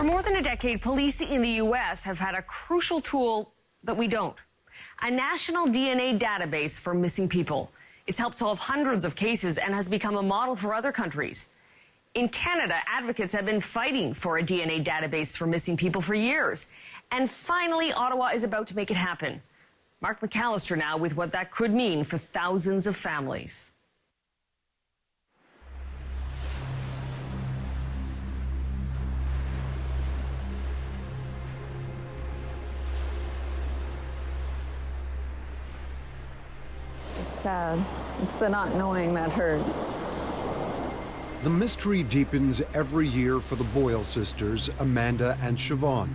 For more than a decade, police in the U.S. have had a crucial tool that we don't. A national DNA database for missing people. It's helped solve hundreds of cases and has become a model for other countries. In Canada, advocates have been fighting for a DNA database for missing people for years. And finally, Ottawa is about to make it happen. Mark McAllister now with what that could mean for thousands of families. It's sad. It's the not knowing that hurts. The mystery deepens every year for the Boyle sisters, Amanda and Siobhan.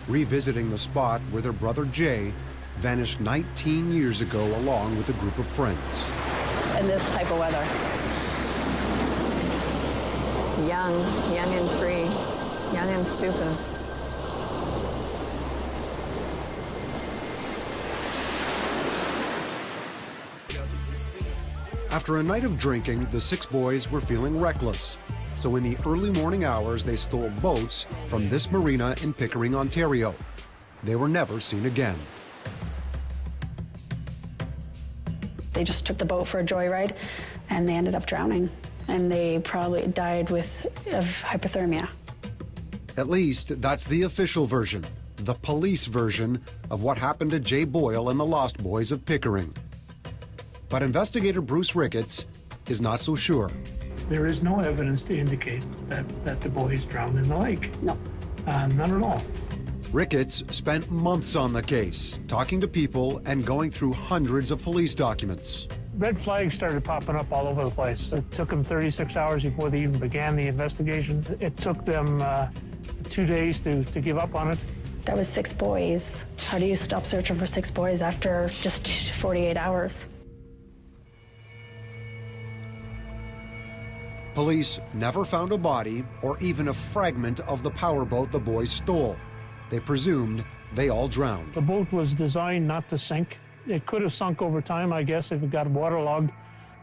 Revisiting the spot where their brother Jay vanished 19 years ago along with a group of friends. In this type of weather. Young and free, young and stupid. After a night of drinking, the six boys were feeling reckless. So in the early morning hours, they stole boats from this marina in Pickering, Ontario. They were never seen again. They just took the boat for a joyride and they ended up drowning. And they probably died of hypothermia. At least that's the official version, the police version of what happened to Jay Boyle and the Lost Boys of Pickering. But investigator Bruce Ricketts is not so sure. There is no evidence to indicate that the boys drowned in the lake. No. None at all. Ricketts spent months on the case, talking to people and going through hundreds of police documents. Red flags started popping up all over the place. It took them 36 hours before they even began the investigation. It took them 2 days to give up on it. That was 6 boys. How do you stop searching for 6 boys after just 48 hours? Police never found a body or even a fragment of the powerboat the boys stole. They presumed they all drowned. The boat was designed not to sink. It could have sunk over time, I guess, if it got waterlogged,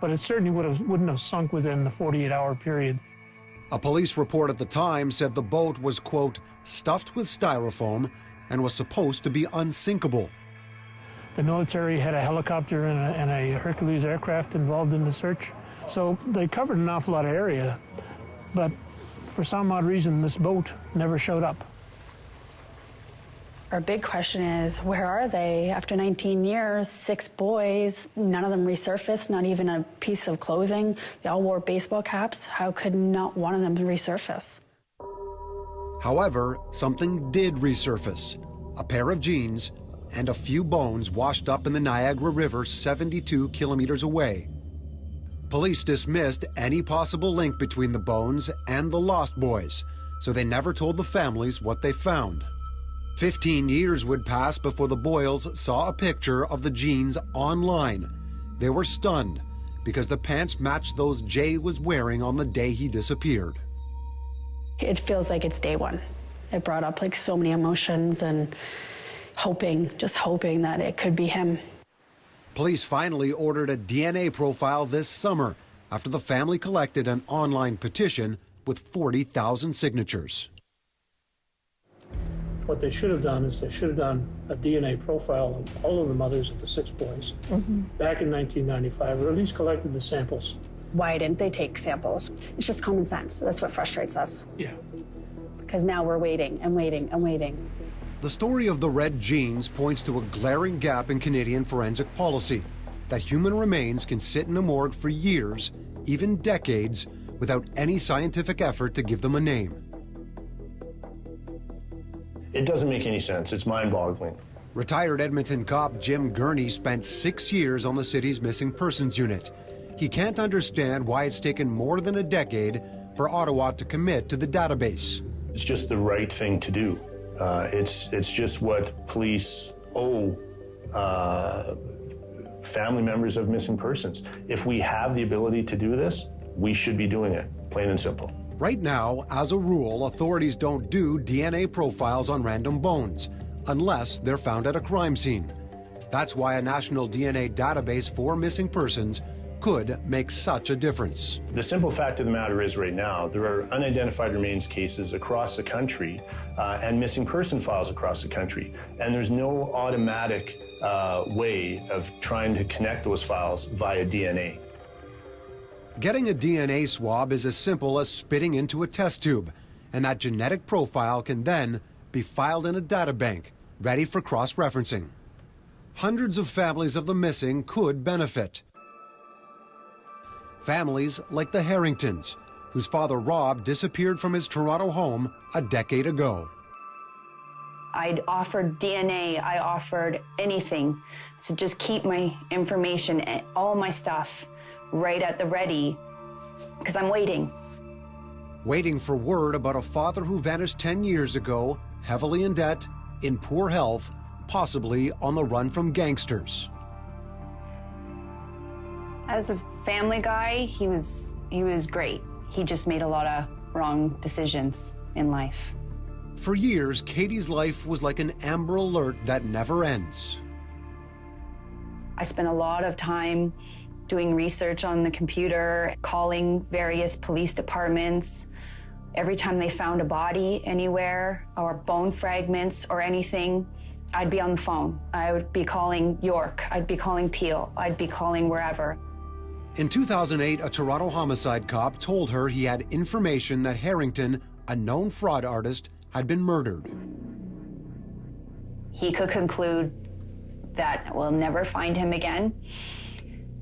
but it certainly wouldn't have sunk within the 48-hour period. A police report at the time said the boat was, quote, stuffed with styrofoam and was supposed to be unsinkable. The military had a helicopter and a Hercules aircraft involved in the search. So they covered an awful lot of area, but for some odd reason, this boat never showed up. Our big question is, where are they? After 19 years, 6 boys, none of them resurfaced, not even a piece of clothing. They all wore baseball caps. How could not one of them resurface? However, something did resurface. A pair of jeans and a few bones washed up in the Niagara River 72 kilometers away. Police dismissed any possible link between the bones and the Lost Boys, so they never told the families what they found. 15 years would pass before the Boyles saw a picture of the jeans online. They were stunned because the pants matched those Jay was wearing on the day he disappeared. It feels like it's day one. It brought up like so many emotions and just hoping that it could be him. Police finally ordered a DNA profile this summer after the family collected an online petition with 40,000 signatures. What they should have done is they should have done a DNA profile of all of the mothers of the 6 boys back in 1995, or at least collected the samples. Why didn't they take samples? It's just common sense. That's what frustrates us. Yeah. Because now we're waiting and waiting and waiting. The story of the red jeans points to a glaring gap in Canadian forensic policy, that human remains can sit in a morgue for years, even decades, without any scientific effort to give them a name. It doesn't make any sense. It's mind-boggling. Retired Edmonton cop Jim Gurney spent 6 years on the city's missing persons unit. He can't understand why it's taken more than a decade for Ottawa to commit to the database. It's just the right thing to do. It's just what police owe family members of missing persons. If we have the ability to do this, we should be doing it, plain and simple. Right now, as a rule, authorities don't do DNA profiles on random bones, unless they're found at a crime scene. That's why a national DNA database for missing persons could make such a difference. The simple fact of the matter is right now, there are unidentified remains cases across the country and missing person files across the country. And there's no automatic way of trying to connect those files via DNA. Getting a DNA swab is as simple as spitting into a test tube, and that genetic profile can then be filed in a databank, ready for cross-referencing. Hundreds of families of the missing could benefit. Families like the Harringtons, whose father Rob disappeared from his Toronto home a decade ago. I'd offered DNA, I offered anything to just keep my information and all my stuff right at the ready, because I'm waiting. Waiting for word about a father who vanished 10 years ago, heavily in debt, in poor health, possibly on the run from gangsters. As a family guy, he was great. He just made a lot of wrong decisions in life. For years, Katie's life was like an Amber Alert that never ends. I spent a lot of time doing research on the computer, calling various police departments. Every time they found a body anywhere, or bone fragments or anything, I'd be on the phone. I would be calling York, I'd be calling Peel, I'd be calling wherever. In 2008, a Toronto homicide cop told her he had information that Harrington, a known fraud artist, had been murdered. He could conclude that we'll never find him again,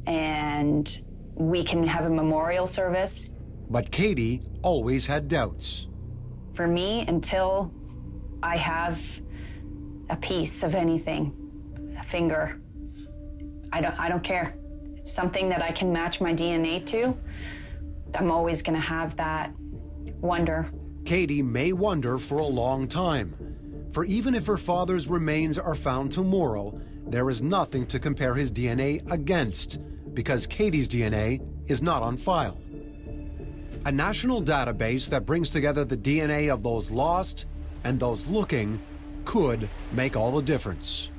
and we can have a memorial service. But Katie always had doubts. For me, until I have a piece of anything, a finger, I don't care. Something that I can match my DNA to, I'm always gonna have that wonder. Katie may wonder for a long time. For even if her father's remains are found tomorrow, there is nothing to compare his DNA against, because Katie's DNA is not on file. A national database that brings together the DNA of those lost and those looking could make all the difference.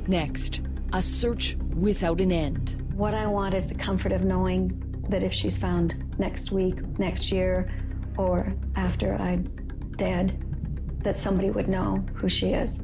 Next, a search without an end. What I want is the comfort of knowing that if she's found next week, next year, or after I'm dead, that somebody would know who she is.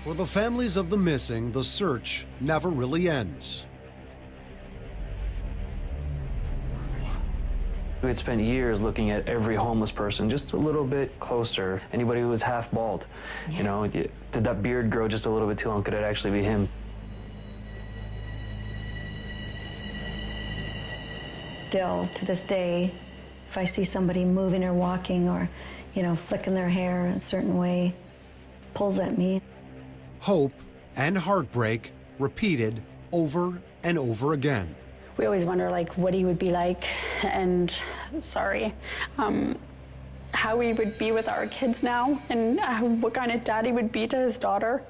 For the families of the missing, the search never really ends. We had spent years looking at every homeless person just a little bit closer. Anybody who was half bald, you know, did that beard grow just a little bit too long? Could it actually be him? Still, to this day, if I see somebody moving or walking or, flicking their hair a certain way, pulls at me. Hope and heartbreak repeated over and over again. We always wonder, what he would be like, and how he would be with our kids now, and what kind of dad he would be to his daughter.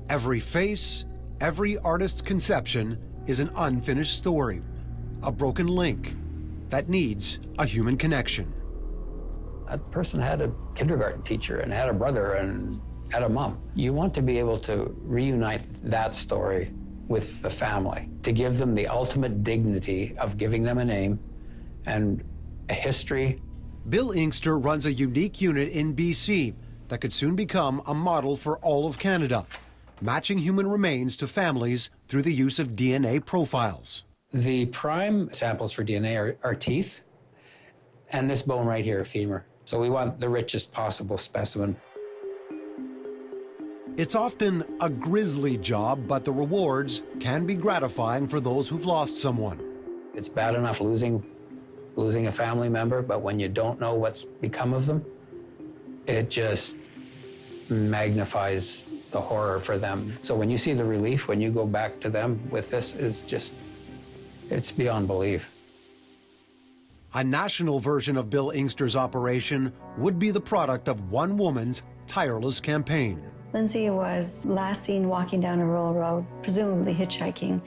Every face, every artist's conception is an unfinished story, a broken link that needs a human connection. That person had a kindergarten teacher and had a brother and had a mom. You want to be able to reunite that story with the family, to give them the ultimate dignity of giving them a name and a history. Bill Inkster runs a unique unit in BC that could soon become a model for all of Canada, matching human remains to families through the use of DNA profiles. The prime samples for DNA are teeth and this bone right here, a femur. So we want the richest possible specimen. It's often a grisly job, but the rewards can be gratifying for those who've lost someone. It's bad enough losing a family member, but when you don't know what's become of them, it just magnifies the horror for them. So when you see the relief, when you go back to them with this, it's beyond belief. A national version of Bill Inkster's operation would be the product of one woman's tireless campaign. Lindsay was last seen walking down a rural road, presumably hitchhiking.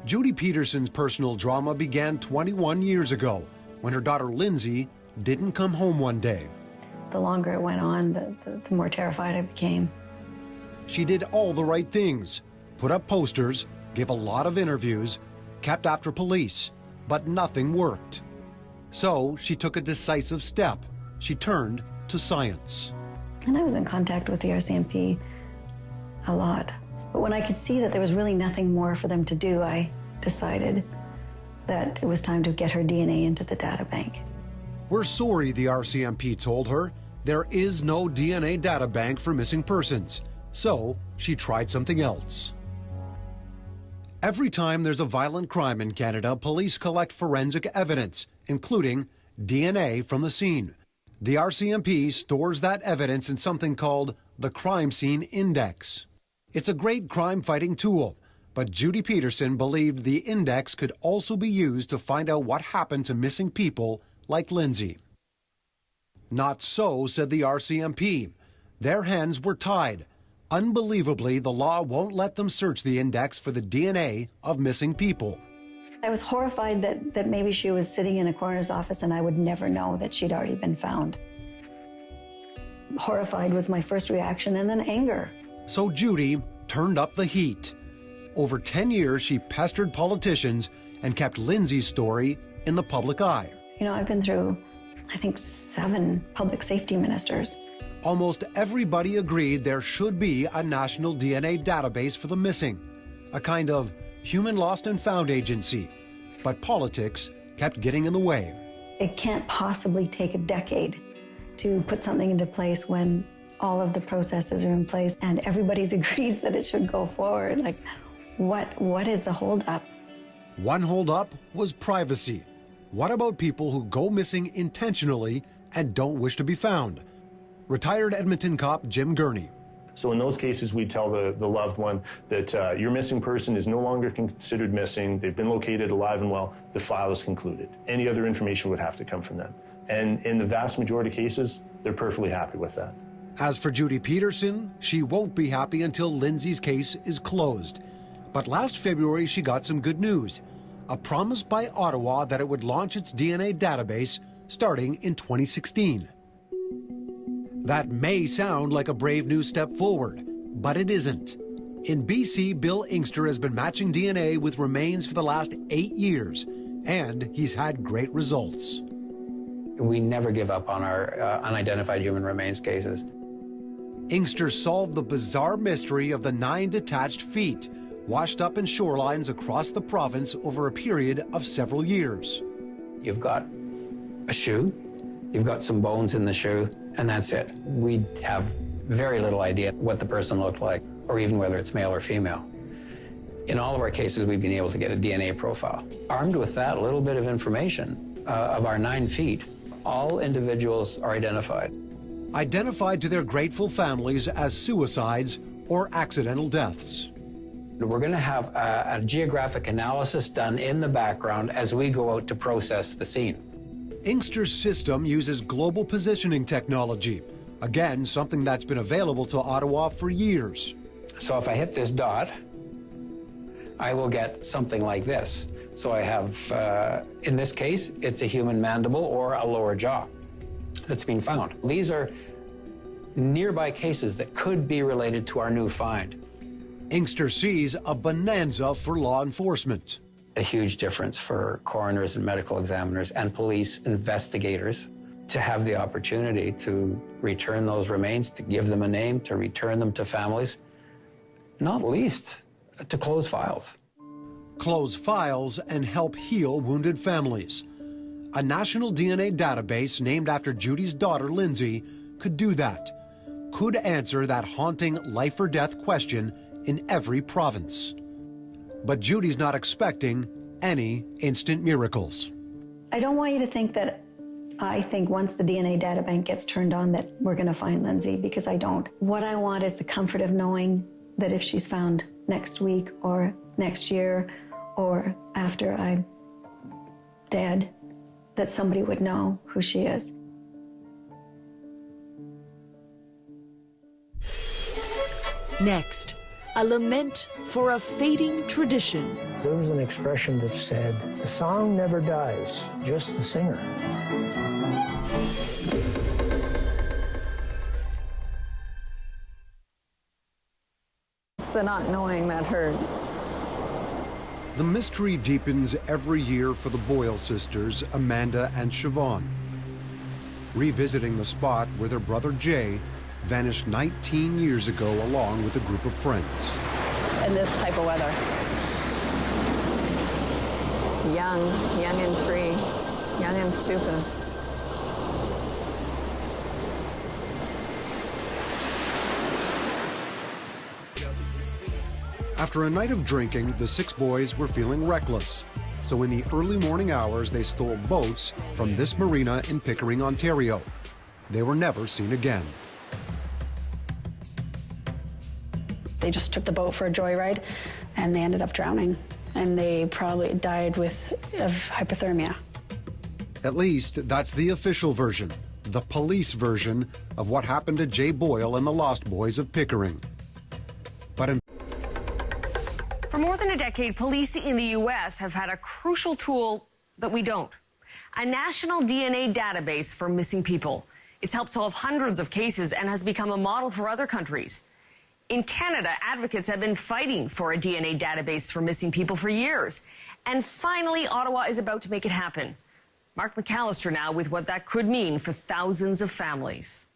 Judy Peterson's personal drama began 21 years ago when her daughter Lindsay didn't come home one day. The longer it went on, the more terrified I became. She did all the right things, put up posters, gave a lot of interviews, kept after police, but nothing worked. So she took a decisive step. She turned to science. And I was in contact with the RCMP a lot. But when I could see that there was really nothing more for them to do, I decided that it was time to get her DNA into the data bank. We're sorry, the RCMP told her. There is no DNA data bank for missing persons. So she tried something else. Every time there's a violent crime in Canada, police collect forensic evidence, including DNA from the scene. The RCMP stores that evidence in something called the Crime Scene Index. It's a great crime-fighting tool, but Judy Peterson believed the index could also be used to find out what happened to missing people like Lindsay. Not so, said the RCMP. Their hands were tied. Unbelievably, the law won't let them search the index for the DNA of missing people. I was horrified that maybe she was sitting in a coroner's office and I would never know that she'd already been found. Horrified was my first reaction, and then anger. So Judy turned up the heat. Over 10 years, she pestered politicians and kept Lindsay's story in the public eye. You know, I've been through, I think, 7 public safety ministers. Almost everybody agreed there should be a national DNA database for the missing, a kind of human lost and found agency. But politics kept getting in the way. It can't possibly take a decade to put something into place when all of the processes are in place and everybody agrees that it should go forward. Like, what is the holdup? One holdup was privacy. What about people who go missing intentionally and don't wish to be found? Retired Edmonton cop Jim Gurney. So in those cases, we tell the loved one that your missing person is no longer considered missing. They've been located alive and well. The file is concluded. Any other information would have to come from them. And in the vast majority of cases, they're perfectly happy with that. As for Judy Peterson, she won't be happy until Lindsay's case is closed. But last February, she got some good news. A promise by Ottawa that it would launch its DNA database starting in 2016. That may sound like a brave new step forward, but it isn't. In BC, Bill Inkster has been matching DNA with remains for the last 8 years, and he's had great results. We never give up on our unidentified human remains cases. Inkster solved the bizarre mystery of the 9 detached feet, washed up in shorelines across the province over a period of several years. You've got a shoe, you've got some bones in the shoe, and that's it. We have very little idea what the person looked like, or even whether it's male or female. In all of our cases, we've been able to get a DNA profile. Armed with that little bit of information of our 9 feet, all individuals are identified. Identified to their grateful families as suicides or accidental deaths. We're going to have a geographic analysis done in the background as we go out to process the scene. Inkster's system uses global positioning technology. Again, something that's been available to Ottawa for years. So if I hit this dot, I will get something like this. So I have, in this case, it's a human mandible or a lower jaw that's been found. These are nearby cases that could be related to our new find. Inkster sees a bonanza for law enforcement. A huge difference for coroners and medical examiners and police investigators to have the opportunity to return those remains, to give them a name, to return them to families, not least to close files. Close files and help heal wounded families. A national DNA database named after Judy's daughter, Lindsay, could do that. Could answer that haunting life or death question in every province. But Judy's not expecting any instant miracles. I don't want you to think that I think once the DNA data bank gets turned on that we're going to find Lindsay, because I don't. What I want is the comfort of knowing that if she's found next week or next year or after I'm dead, that somebody would know who she is. Next, a lament for a fading tradition. There was an expression that said, "The song never dies, just the singer." It's the not knowing that hurts. The mystery deepens every year for the Boyle sisters, Amanda and Siobhan, revisiting the spot where their brother Jay vanished 19 years ago along with a group of friends. In this type of weather. Young and free, young and stupid. After a night of drinking, the 6 boys were feeling reckless. So in the early morning hours, they stole boats from this marina in Pickering, Ontario. They were never seen again. They just took the boat for a joyride and they ended up drowning. And they probably died of hypothermia. At least that's the official version, the police version of what happened to Jay Boyle and the Lost Boys of Pickering. But For more than a decade, police in the U.S. have had a crucial tool that we don't. A national DNA database for missing people. It's helped solve hundreds of cases and has become a model for other countries. In Canada, advocates have been fighting for a DNA database for missing people for years. And finally, Ottawa is about to make it happen. Mark McAllister now with what that could mean for thousands of families.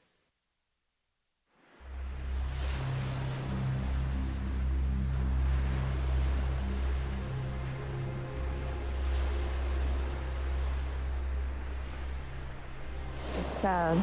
It's sad.